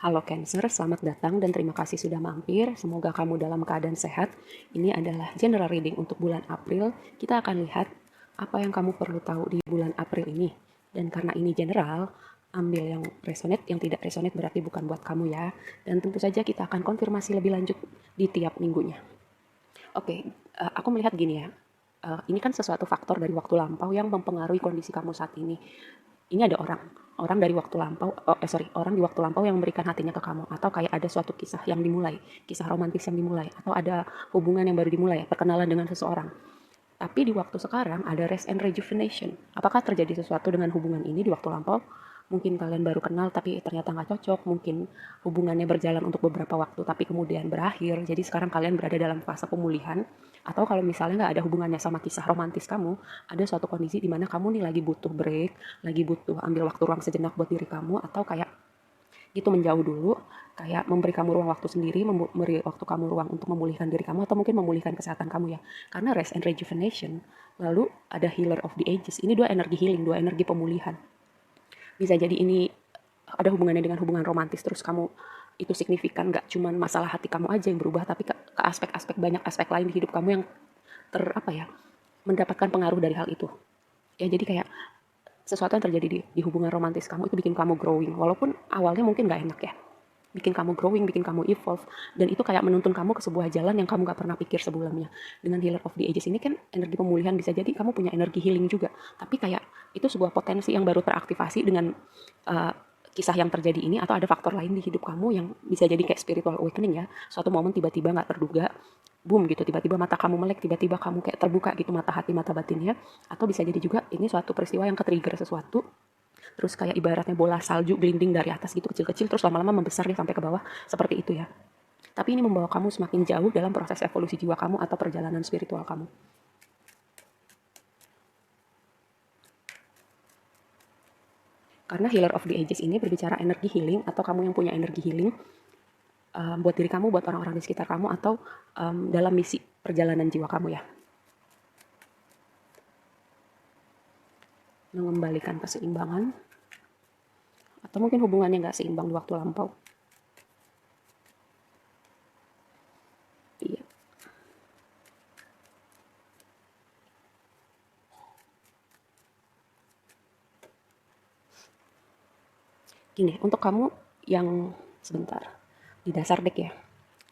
Halo Cancer, selamat datang dan terima kasih sudah mampir. Semoga kamu dalam keadaan sehat. Ini adalah general reading untuk bulan April. Kita akan lihat apa yang kamu perlu tahu di bulan April ini. Dan karena ini general, ambil yang resonate, yang tidak resonate berarti bukan buat kamu ya. Dan tentu saja kita akan konfirmasi lebih lanjut di tiap minggunya. Oke, aku melihat gini ya. Ini kan sesuatu faktor dari waktu lampau yang mempengaruhi kondisi kamu saat ini. Ini ada orang dari waktu lampau, orang di waktu lampau yang memberikan hatinya ke kamu, atau kayak ada suatu kisah yang dimulai, kisah romantis yang dimulai, atau ada hubungan yang baru dimulai, perkenalan dengan seseorang. Tapi di waktu sekarang ada rest and rejuvenation. Apakah terjadi sesuatu dengan hubungan ini di waktu lampau? Mungkin kalian baru kenal tapi ternyata nggak cocok, mungkin hubungannya berjalan untuk beberapa waktu tapi kemudian berakhir, jadi sekarang kalian berada dalam fase pemulihan. Atau kalau misalnya nggak ada hubungannya sama kisah romantis kamu, ada suatu kondisi di mana kamu nih lagi butuh break, lagi butuh ambil waktu ruang sejenak buat diri kamu, atau kayak gitu menjauh dulu, kayak memberi kamu ruang waktu sendiri, memberi waktu kamu ruang untuk memulihkan diri kamu, atau mungkin memulihkan kesehatan kamu ya. Karena rest and rejuvenation, lalu ada healer of the ages, ini dua energi healing, dua energi pemulihan. Bisa jadi ini ada hubungannya dengan hubungan romantis, terus kamu itu signifikan, gak cuman masalah hati kamu aja yang berubah, tapi ke aspek-aspek, banyak aspek lain di hidup kamu yang mendapatkan pengaruh dari hal itu. Ya jadi kayak sesuatu yang terjadi di hubungan romantis kamu itu bikin kamu growing, walaupun awalnya mungkin gak enak ya, bikin kamu growing, bikin kamu evolve, dan itu kayak menuntun kamu ke sebuah jalan yang kamu gak pernah pikir sebelumnya. Dengan Healer of the Ages ini kan energi pemulihan, bisa jadi kamu punya energi healing juga, tapi kayak itu sebuah potensi yang baru teraktivasi dengan uh, kisah yang terjadi ini, atau ada faktor lain di hidup kamu yang bisa jadi kayak spiritual awakening ya, suatu momen tiba-tiba gak terduga, boom gitu, tiba-tiba mata kamu melek, tiba-tiba kamu kayak terbuka gitu mata hati, mata batinnya. Atau bisa jadi juga ini suatu peristiwa yang ke-trigger sesuatu, terus kayak ibaratnya bola salju glinding dari atas gitu, kecil-kecil, terus lama-lama membesar nih sampai ke bawah, seperti itu ya. Tapi ini membawa kamu semakin jauh dalam proses evolusi jiwa kamu atau perjalanan spiritual kamu. Karena Healer of the Ages ini berbicara energi healing, atau kamu yang punya energi healing, buat diri kamu, buat orang-orang di sekitar kamu, atau dalam misi perjalanan jiwa kamu ya. Mengembalikan keseimbangan, atau mungkin hubungannya nggak seimbang di waktu lampau. Iya. Gini, untuk kamu yang sebentar di dasar deck ya,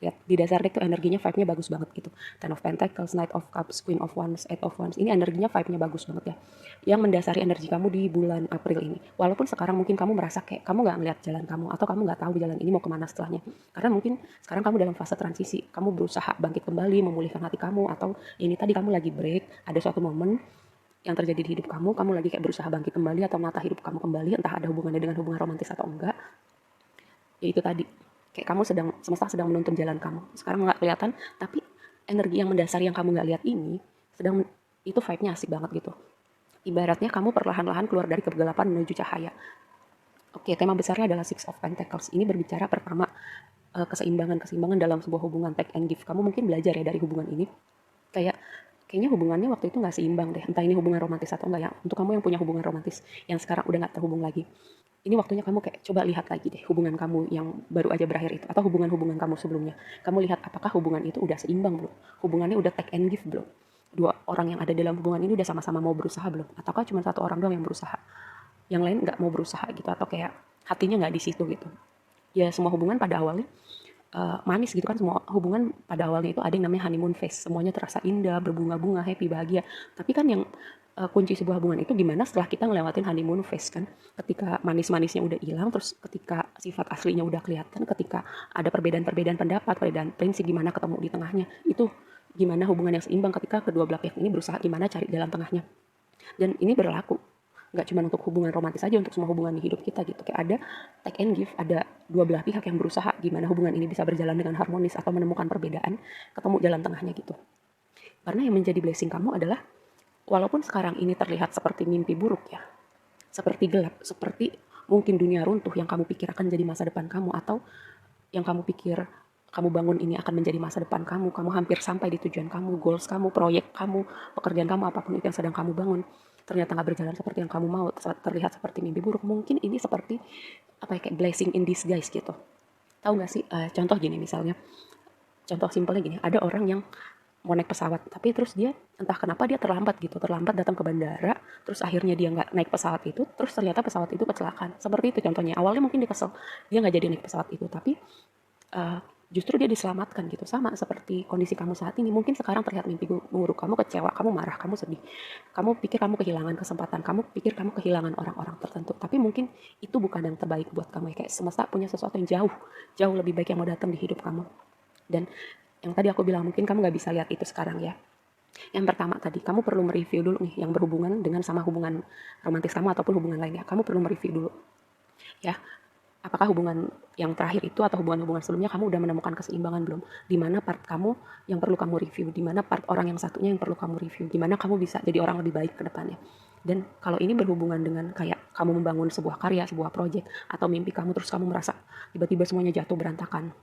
lihat di dasar deck tuh energinya vibe-nya bagus banget gitu. Ten of Pentacles, Knight of Cups, Queen of Wands, Eight of Wands. Ini energinya vibe-nya bagus banget ya. Yang mendasari energi kamu di bulan April ini. Walaupun sekarang mungkin kamu merasa kayak kamu nggak ngeliat jalan kamu, atau kamu nggak tahu jalan ini mau kemana setelahnya. Karena mungkin sekarang kamu dalam fase transisi. Kamu berusaha bangkit kembali, memulihkan hati kamu, atau ini tadi kamu lagi break, ada suatu momen yang terjadi di hidup kamu lagi kayak berusaha bangkit kembali atau menata hidup kamu kembali, entah ada hubungannya dengan hubungan romantis atau enggak. Ya itu tadi, kayak kamu semesta sedang menuntun jalan kamu. Sekarang nggak kelihatan, tapi energi yang mendasari yang kamu nggak lihat ini itu vibe-nya asik banget gitu. Ibaratnya kamu perlahan-lahan keluar dari kegelapan menuju cahaya. Oke, tema besarnya adalah Six of Pentacles. Ini berbicara pertama keseimbangan dalam sebuah hubungan take and give. Kamu mungkin belajar ya dari hubungan ini. Kayaknya hubungannya waktu itu nggak seimbang deh. Entah ini hubungan romantis atau enggak ya. Untuk kamu yang punya hubungan romantis, yang sekarang udah nggak terhubung lagi, ini waktunya kamu kayak coba lihat lagi deh hubungan kamu yang baru aja berakhir itu, atau hubungan-hubungan kamu sebelumnya. Kamu lihat apakah hubungan itu udah seimbang belum? Hubungannya udah take and give belum? Dua orang yang ada dalam hubungan ini udah sama-sama mau berusaha belum? Ataukah cuma satu orang doang yang berusaha? Yang lain nggak mau berusaha gitu, atau kayak hatinya nggak di situ gitu. Ya semua hubungan pada awalnya manis gitu kan, semua hubungan pada awalnya itu ada yang namanya honeymoon phase, semuanya terasa indah, berbunga-bunga, happy, bahagia. Tapi kan yang kunci sebuah hubungan itu gimana setelah kita ngelewatin honeymoon phase kan, ketika manis-manisnya udah hilang, terus ketika sifat aslinya udah kelihatan, ketika ada perbedaan-perbedaan pendapat, perbedaan prinsip, gimana ketemu di tengahnya, itu gimana hubungan yang seimbang ketika kedua belah pihak ini berusaha gimana cari jalan tengahnya. Dan ini berlaku nggak cuma untuk hubungan romantis aja, untuk semua hubungan di hidup kita gitu. Kayak ada take and give, ada dua belah pihak yang berusaha gimana hubungan ini bisa berjalan dengan harmonis atau menemukan perbedaan, ketemu jalan tengahnya gitu. Karena yang menjadi blessing kamu adalah, walaupun sekarang ini terlihat seperti mimpi buruk ya, seperti gelap, seperti mungkin dunia runtuh yang kamu pikir akan jadi masa depan kamu, atau yang kamu pikir kamu bangun ini akan menjadi masa depan kamu hampir sampai di tujuan kamu, goals kamu, proyek kamu, pekerjaan kamu, apapun itu yang sedang kamu bangun, ternyata nggak berjalan seperti yang kamu mau, terlihat seperti mimpi buruk. Mungkin ini seperti kayak blessing in disguise gitu. Tahu nggak sih, contoh gini misalnya, contoh simpelnya gini, ada orang yang mau naik pesawat, tapi terus dia entah kenapa dia terlambat gitu, terlambat datang ke bandara, terus akhirnya dia nggak naik pesawat itu, terus ternyata pesawat itu kecelakaan. Seperti itu contohnya. Awalnya mungkin dia kesel, dia nggak jadi naik pesawat itu, tapi uh, justru dia diselamatkan gitu. Sama seperti kondisi kamu saat ini. Mungkin sekarang terlihat mimpi buruk, kamu kecewa, kamu marah, kamu sedih, kamu pikir kamu kehilangan kesempatan, kamu pikir kamu kehilangan orang-orang tertentu, tapi mungkin itu bukan yang terbaik buat kamu. Kayak semesta punya sesuatu yang jauh jauh lebih baik yang mau datang di hidup kamu. Dan yang tadi aku bilang, mungkin kamu nggak bisa lihat itu sekarang ya. Yang pertama tadi, kamu perlu mereview dulu nih yang berhubungan dengan sama hubungan romantis kamu ataupun hubungan lainnya. Kamu perlu mereview dulu ya, apakah hubungan yang terakhir itu atau hubungan-hubungan sebelumnya kamu udah menemukan keseimbangan belum? Di mana part kamu yang perlu kamu review, di mana part orang yang satunya yang perlu kamu review, di mana kamu bisa jadi orang lebih baik ke depannya. Dan kalau ini berhubungan dengan kayak kamu membangun sebuah karya, sebuah project, atau mimpi kamu terus kamu merasa tiba-tiba semuanya jatuh berantakan.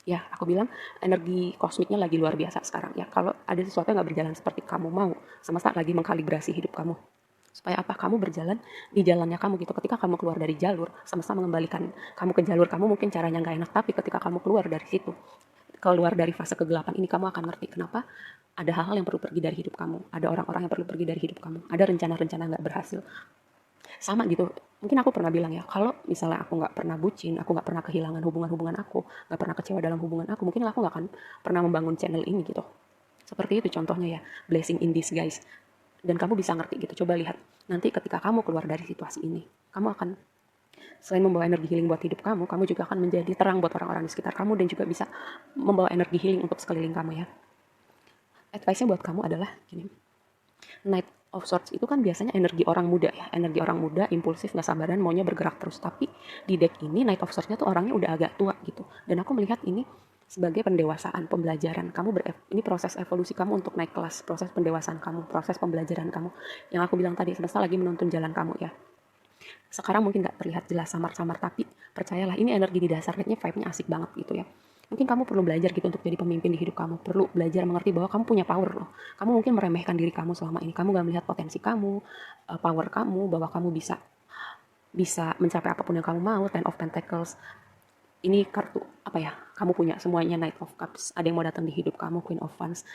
Ya, aku bilang energi kosmiknya lagi luar biasa sekarang ya. Kalau ada sesuatu yang gak berjalan seperti kamu mau, semesta lagi mengkalibrasi hidup kamu. Supaya apa? Kamu berjalan di jalannya kamu gitu. Ketika kamu keluar dari jalur, semesta mengembalikan kamu ke jalur kamu, mungkin caranya gak enak, tapi ketika kamu keluar dari situ, keluar dari fase kegelapan ini, kamu akan ngerti kenapa ada hal-hal yang perlu pergi dari hidup kamu, ada orang-orang yang perlu pergi dari hidup kamu, ada rencana-rencana gak berhasil. Sama gitu, mungkin aku pernah bilang ya, kalau misalnya aku nggak pernah bucin, aku nggak pernah kehilangan hubungan-hubungan aku, nggak pernah kecewa dalam hubungan aku, mungkin aku nggak akan pernah membangun channel ini gitu. Seperti itu contohnya ya, blessing in disguise. Dan kamu bisa ngerti gitu, coba lihat. Nanti ketika kamu keluar dari situasi ini, kamu akan selain membawa energi healing buat hidup kamu juga akan menjadi terang buat orang-orang di sekitar kamu dan juga bisa membawa energi healing untuk sekeliling kamu ya. Advice-nya buat kamu adalah gini, Knight of Swords itu kan biasanya energi orang muda ya, energi orang muda, impulsif, nggak sabaran, maunya bergerak terus. Tapi di deck ini Knight of Swords-nya tuh orangnya udah agak tua gitu. Dan aku melihat ini sebagai pendewasaan, pembelajaran. Ini proses evolusi kamu untuk naik kelas, proses pendewasaan kamu, proses pembelajaran kamu. Yang aku bilang tadi, semesta lagi menuntun jalan kamu ya. Sekarang mungkin nggak terlihat jelas samar-samar, tapi percayalah ini energi di dasar decknya vibe-nya asik banget gitu ya. Mungkin kamu perlu belajar gitu untuk jadi pemimpin di hidup kamu. Perlu belajar mengerti bahwa kamu punya power loh. Kamu mungkin meremehkan diri kamu selama ini. Kamu gak melihat potensi kamu, power kamu, bahwa kamu bisa bisa mencapai apapun yang kamu mau. Ten of Pentacles. Ini kartu apa ya? Kamu punya semuanya. Knight of Cups. Ada yang mau datang di hidup kamu. Queen of Wands.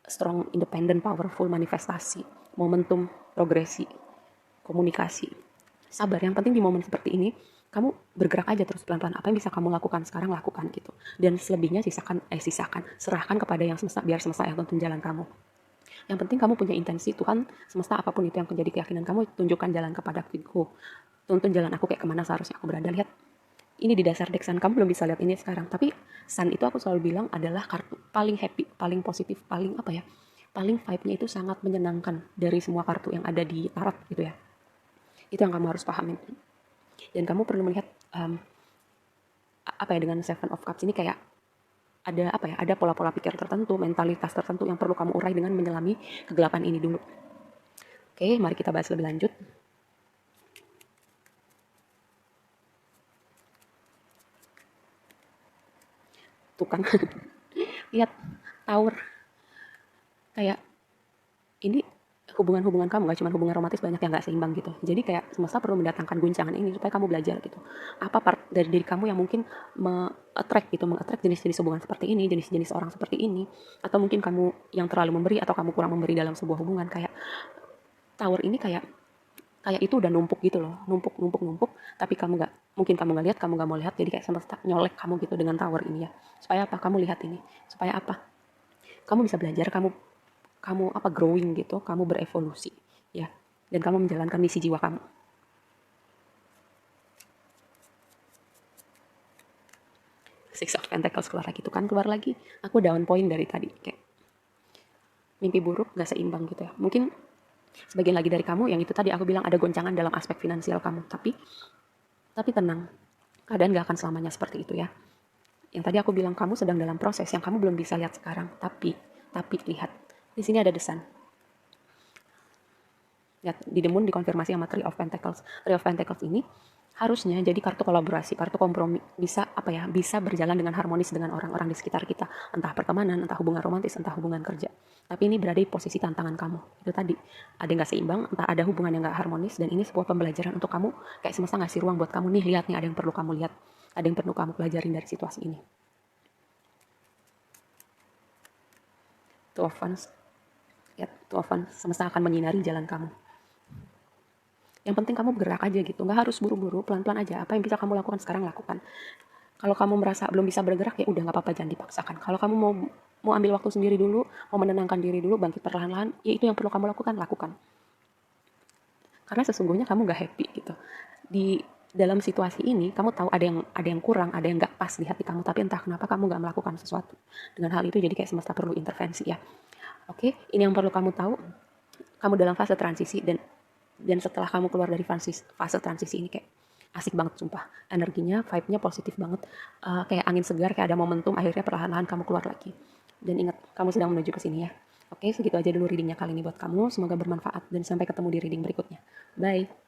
Strong, independent, powerful, manifestasi, momentum, progresi, komunikasi. Sabar, yang penting di momen seperti ini kamu bergerak aja terus pelan-pelan. Apa yang bisa kamu lakukan sekarang, lakukan gitu. Dan selebihnya serahkan kepada yang semesta, biar semesta yang tuntun jalan kamu. Yang penting kamu punya intensi, Tuhan semesta apapun itu yang menjadi keyakinan kamu, tunjukkan jalan kepadaku, tuntun jalan aku kayak kemana seharusnya aku berada. Lihat, ini di dasar deck Sun, kamu belum bisa lihat ini sekarang, tapi Sun itu aku selalu bilang adalah kartu paling happy, paling positif, paling apa ya, paling vibe-nya itu sangat menyenangkan dari semua kartu yang ada di tarot gitu ya. Itu yang kamu harus pahamin. Dan kamu perlu melihat apa ya, dengan Seven of Cups ini kayak ada apa ya, ada pola-pola pikir tertentu, mentalitas tertentu yang perlu kamu urai dengan menyelami kegelapan ini dulu. Oke, mari kita bahas lebih lanjut. Tuh kan, lihat Tower. Kayak ini hubungan-hubungan kamu, gak cuma hubungan romantis, banyak yang gak seimbang gitu. Jadi kayak semesta perlu mendatangkan guncangan ini supaya kamu belajar gitu. Apa part dari diri kamu yang mungkin meng-attract jenis-jenis hubungan seperti ini, jenis-jenis orang seperti ini. Atau mungkin kamu yang terlalu memberi atau kamu kurang memberi dalam sebuah hubungan. Kayak Tower ini kayak itu udah numpuk gitu loh, numpuk, tapi mungkin kamu gak lihat, kamu gak mau lihat, jadi kayak semesta nyolek kamu gitu dengan Tower ini ya. Supaya apa? Kamu lihat ini. Supaya apa? Kamu bisa belajar, kamu growing gitu, kamu berevolusi ya, dan kamu menjalankan misi jiwa kamu. Six of Pentacles keluar lagi, tuh kan keluar lagi. Aku down point dari tadi, kayak mimpi buruk gak seimbang gitu ya. Mungkin sebagian lagi dari kamu yang itu tadi aku bilang ada goncangan dalam aspek finansial kamu, tapi tenang, keadaan gak akan selamanya seperti itu ya. Yang tadi aku bilang kamu sedang dalam proses yang kamu belum bisa lihat sekarang, tapi lihat, di sini ada The Sun. Lihat, di The Moon dikonfirmasi sama Three of Pentacles. Three of Pentacles ini harusnya jadi kartu kolaborasi, kartu kompromi, bisa berjalan dengan harmonis dengan orang-orang di sekitar kita, entah pertemanan, entah hubungan romantis, entah hubungan kerja. Tapi ini berada di posisi tantangan kamu. Itu tadi, ada yang gak seimbang, entah ada hubungan yang gak harmonis, dan ini sebuah pembelajaran untuk kamu, kayak semesta ngasih ruang buat kamu nih, lihat nih, ada yang perlu kamu lihat. Ada yang perlu kamu pelajarin dari situasi ini. Two of Wands. Ya, Two of Wands, semesta akan menyinari jalan kamu. Yang penting kamu bergerak aja gitu, nggak harus buru-buru, pelan-pelan aja. Apa yang bisa kamu lakukan sekarang, lakukan. Kalau kamu merasa belum bisa bergerak, ya udah nggak apa-apa, jangan dipaksakan. Kalau kamu mau ambil waktu sendiri dulu, mau menenangkan diri dulu, bangkit perlahan-lahan, ya itu yang perlu kamu lakukan. Karena sesungguhnya kamu nggak happy gitu. Di dalam situasi ini, kamu tahu ada yang kurang, ada yang nggak pas di hati kamu, tapi entah kenapa kamu nggak melakukan sesuatu. Dengan hal itu jadi kayak semesta perlu intervensi ya. Oke, ini yang perlu kamu tahu. Kamu dalam fase transisi, dan setelah kamu keluar dari fase transisi ini kayak asik banget sumpah. Energinya, vibe-nya positif banget. Kayak angin segar, kayak ada momentum, akhirnya perlahan-lahan kamu keluar lagi. Dan ingat, kamu sedang menuju ke sini ya. Oke, segitu aja dulu readingnya kali ini buat kamu. Semoga bermanfaat dan sampai ketemu di reading berikutnya. Bye.